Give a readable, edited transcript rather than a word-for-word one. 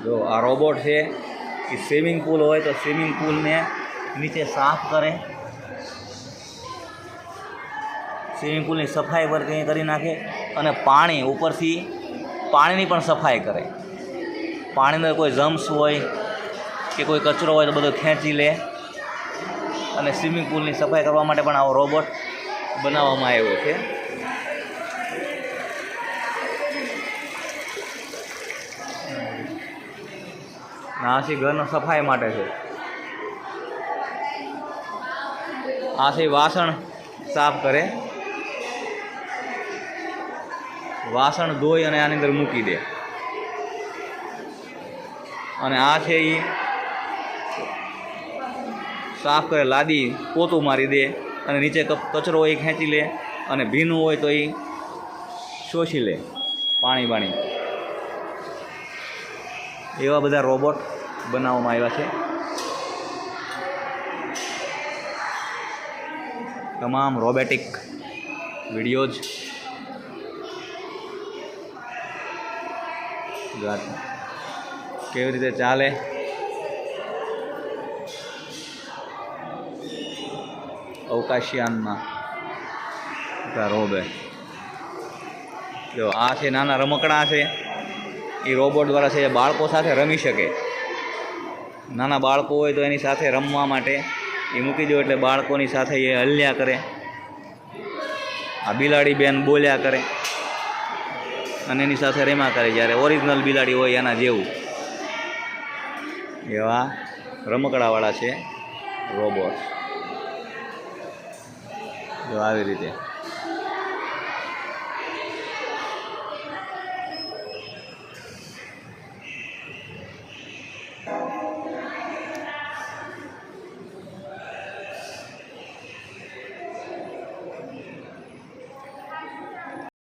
જો આ રોબોટ છે એ સ્વિમિંગ પુલ હોય તો સ્વિમિંગ પુલને નીચે સાફ કરે, સ્વિમિંગ પુલની સફાઈ કરી નાખે અને પાણી ઉપરથી પાણીની પણ સફાઈ કરે. પાણીનો કોઈ જમ્સ હોય કે કોઈ કચરો હોય તો બધો ખેંચી લે. અને સ્વિમિંગ પુલની સફાઈ કરવા માટે પણ આવો રોબોટ બનાવવામાં આવ્યો છે. આ છે ઘરનો સફાઈ માટે છે. આ છે વાસણ સાફ કરે, વાસણ ધોઈ અને આની અંદર મૂકી દે. અને આ છે એ સાફ કરે, લાદી પોતું મારી દે અને નીચે કચરો હોય એ ખેંચી લે અને ભીનું હોય તો એ શોષી લે પાણી. એવા બધા રોબોટ બનાવવામાં આવ્યા છે. તમામ રોબોટિક વિડીયોઝ કેવી રીતે ચાલે, અવકાશયાનમાં રોબે. જો આ છે નાના રમકડા છે, એ રોબોટ દ્વારા છે બાળકો સાથે રમી શકે. નાના બાળકો હોય તો એની સાથે રમવા માટે એ મૂકી દો એટલે બાળકોની સાથે એ હલ્યા કરે. આ બિલાડી બેન બોલ્યા કરે અને એની સાથે રમ્યા કરે, જ્યારે ઓરિજિનલ બિલાડી હોય એના જેવું. એવા રમકડાવાળા છે રોબોટ. જો આવી રીતે